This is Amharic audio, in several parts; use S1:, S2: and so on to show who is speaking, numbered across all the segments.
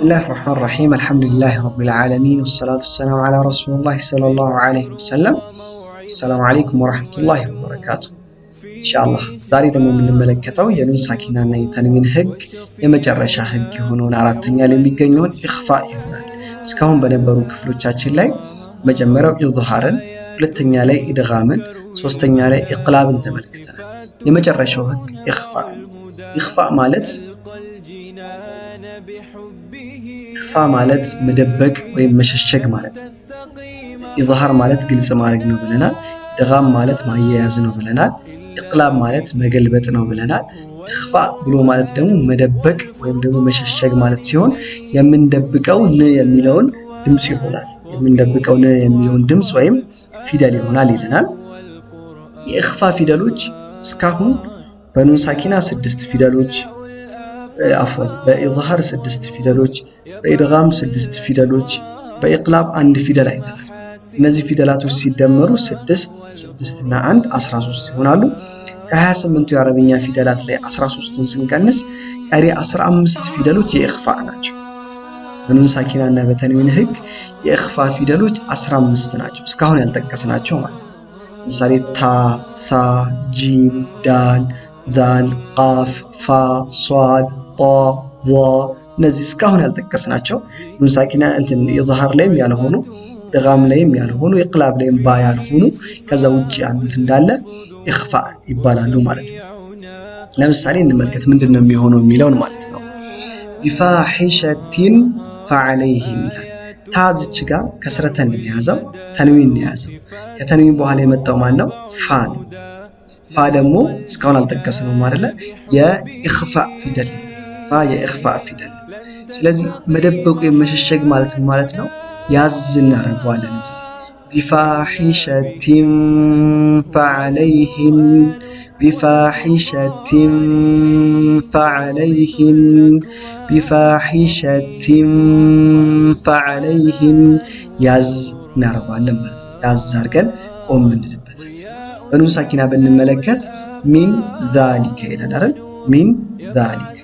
S1: الله الرحمن الرحيم الحمد لله رب العالمين والصلاة والسلام على رسول الله صلى الله عليه وسلم. السلام عليكم ورحمة الله وبركاته. إن شاء الله ዛሬ ደግሞ የምንመለከተው የኑን ሳኪናና የተንዊን ህግ የመጨረሻ ህግ የሆነውን አራተኛ ላይ የሚገኘውን ኢኽፋ ይሆናል። እስካሁን በነበሩ ክፍሎቻችን ላይ መጀመሪያው ኢዝሃርን፣ ሁለተኛ ላይ ኢድጋምን፣ ሶስተኛ ላይ ኢቅላብን ተመልክተናል። የመጨረሻው ህግ ኢኽፋ። ኢኽፋ ማለት መደበቅ ወይም መሸሸግ ማለት ነው። ኢዝሃር ማለት ግልጽ ማድረግ ነው ብለናል። ኢድጋም ማለት ማያያዝ ነው ብለናል። ኢቅላብ ማለት መገልበጥ ነው ብለናል። ኢኽፋ ብሎ ማለት ደግሞ መደበቅ ወይም ደግሞ መሸሸግ ማለት ሲሆን የምንደብቀው ን የሚለውን ድምጽ ይሆናል። የምንደብቀው ን የሚለውን ድምጽ ወይም ፊደል ይሆናል ይለናል። የኢኽፋ ፊደሎች እስካሁን በኑን ሳኪና 6 ፊደሎች፣ በኢዝሃር 6 ፊደሎች፣ በኢድጋም 6 ፊደሎች፣ በኢቅላብ 1 ፊደል አይተናል። እነዚህ ፊደላቶች ሲደመሩ 6 እና 1 13 ይሆናሉ። ከ28ቱ የአረብኛ ፊደላት ላይ 13ቱን ስንቀንስ ቀሪ 15 ፊደሎች የኢኽፋ ናቸው። በኑን ሳኪና እና በተንዊን ህግ የኢኽፋ ፊደሎች 15 ናቸው፣ እስካሁን ያልጠቀስናቸው ማለት ነው። ለምሳሌ ታ፣ ሳ፣ ጂም፣ ዳል፣ ዛል፣ ቃፍ፣ ፋ፣ ሷድ፣ ጣ፣ ዛ እነዚህ እስካሁን ያልጠቀስናቸው ኑን ሳኪና ኢዝሃር ላይም ያልሆኑ፣ ኢድጋም ላይም ያልሆኑ፣ ኢቅላብ ላይም ባ ያልሆኑ ከዛ ውጪ ያሉት እንዳለ ኢኽፋ ይባላሉ ማለት ነው። ለምሳሌ እንመልከት ምንድነው የሚሆነው የሚለውን ማለት ነው። ቢፋሒሸቲን ፈዐለይሂም ይላል። ታዝች ጋር ከስረተን የያዘው ተንዊን የያዘው ከተንዊን በኋላ የመጣው ማን ነው? ፋ ነው። ፋ ደግሞ እስካሁን አልጠቀስነውም አይደለ? የኢኽፋ ፊደል። ፋ የኢኽፋ ፊደል። ስለዚህ መደበቁ የመሸሸግ ማለት ነው። ያዝ እናደርገዋለን እዚህ ቢፋሒሸቲን ፈዐለይሂም፣ ቢፋሒሸቲን ፈዐለይሂም፣ ቢፋሒሸቲን ፈዐለይሂም ያዝ እናደርገዋለን ማለት ነው። ያዝ አድርገን ቆም እንልበት። በኑን ሳኪና ብንመለከት ሚን ዛሊከ ይላል አይደል? ሚን ዛሊከ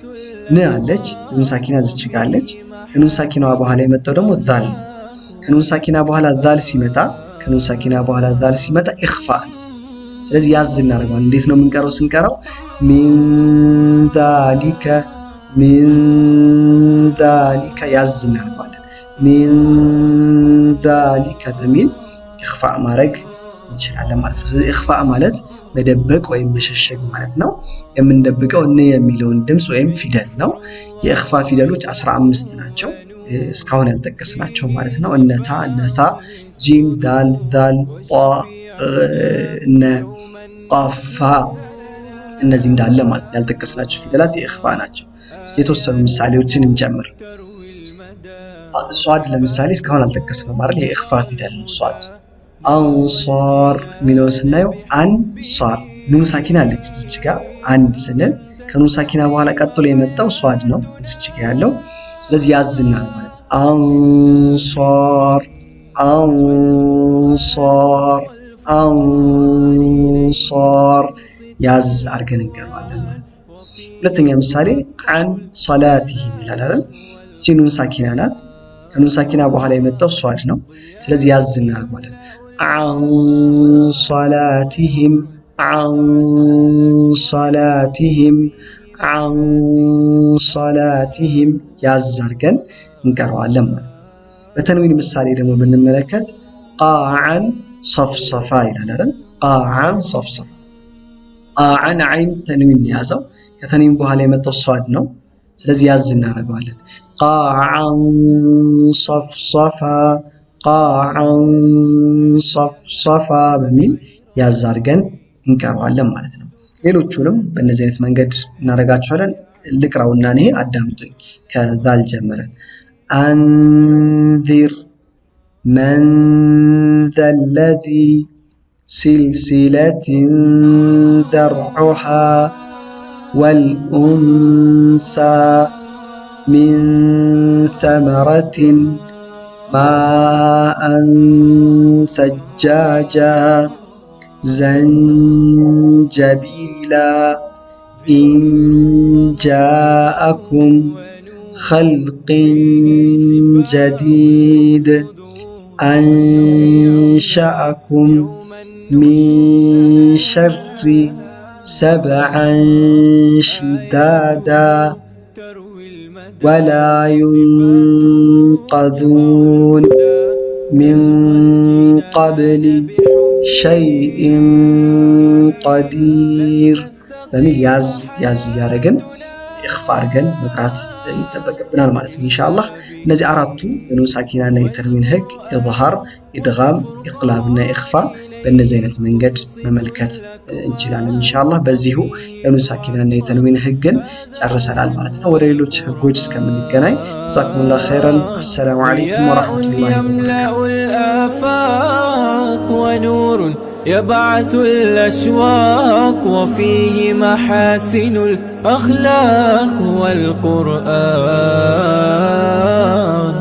S1: ን አለች፣ ኑን ሳኪና ዝች ጋር አለች። ከኑን ሳኪናዋ በኋላ የመጣው ደግሞ ዛል ነው። ከኑን ሳኪና በኋላ ዛል ሲመጣ ኢኽፋ ነው። ስለዚህ ያዝ እናደርገዋለን። እንዴት ነው የምንቀረው? ስንቀረው ሚን ዛሊከ ያዝ እናደርገዋለን። ሚን ዛሊከ በሚል ኢኽፋ ማድረግ እንችላለን ማለት ነው። ስለዚህ ኢኽፋ ማለት መደበቅ ወይም መሸሸግ ማለት ነው። የምንደብቀው ን የሚለውን ድምጽ ወይም ፊደል ነው። የኢኽፋ ፊደሎች 15 ናቸው፣ እስካሁን ያልጠቀስናቸው ማለት ነው። እነታ፣ እነሳ፣ ጂም፣ ዳል፣ ዛል፣ ጧ፣ እነ ቃፍ፣ ፋ እነዚህ እንዳለ ማለት ነው ያልጠቀስናቸው ፊደላት የኢኽፋ ናቸው። እስኪ የተወሰኑ ምሳሌዎችን እንጨምር። ሷድ ለምሳሌ እስካሁን አልጠቀስነውም አይደል? የኢኽፋ ፊደል ነው ሷድ። አንሷር የሚለውን ስናየው አንሷር ኑን ሳኪና አለች እዚች ጋር አንድ ስንል ከኑን ሳኪና በኋላ ቀጥሎ የመጣው ሷድ ነው እዚች ጋር ያለው። ስለዚህ ያዝናል ማለት አንሷር፣ አንሷር፣ አንሷር ያዝ አድርገን እንገባለን ማለት ነው። ሁለተኛ ምሳሌ አን ሶላቲሂም ይላል አይደል? እቺ ኑን ሳኪና ናት። ከኑን ሳኪና በኋላ የመጣው ሷድ ነው። ስለዚህ ያዝናል ማለት ነው። عن صلاتهم عن صلاتهم عن صلاتهم ያዝ አድርገን እንቀረዋለን ማለት ነው። በተንዊን ምሳሌ ደግሞ ብንመለከት ቃዓን ሶፍሶፋ ይላል አይደል? ቃዓን ሶፍሶፋ። ቃዓን አይን ተንዊን ያዘው፣ ከተንዊን በኋላ የመጣው ሷድ ነው። ስለዚህ ያዝ እናደርገዋለን። ቃዓን ሶፍሶፋ፣ ቃዓን ሶፍሶፋ በሚል ያዝ አድርገን እንቀረዋለን ማለት ነው። ሌሎቹንም በእነዚህ አይነት መንገድ እናደርጋቸዋለን። ልቅራውና እኔ አዳምጡኝ። ከዛል ጀምረን አንዚር መን ዘለዚ ሲልሲለትን ዘርዑሃ ወልኡንሳ ሚን ሰመረትን ማአን ሰጃጃ ዘንጀቢላ إن جاءكم خلق جديد أنشأكم من شر سبعا شدادا ولا ينقذون من قبل شيء قدير በሚል ያዝ እያደረግን ኢኽፋ አድርገን መቅራት ይጠበቅብናል ማለት ነው ኢንሻአላህ። እነዚህ አራቱ የኑን ሳኪናና የተንዊን ህግ ኢዝሃር፣ ኢድጋም፣ ኢቅላብና ኢኽፋ በእነዚህ አይነት መንገድ መመልከት እንችላለን ኢንሻአላህ። በዚሁ የኑን ሳኪናና የተንዊን ህግን ጨርሰናል ማለት ነው። ወደ ሌሎች ህጎች እስከምንገናኝ ጀዛኩሙላሁ ኸይረን። አሰላሙ አለይኩም ወራህመቱላሂ ወበረካቱሁ። يبعث الأشواق وفيه محاسن الأخلاق والقرآن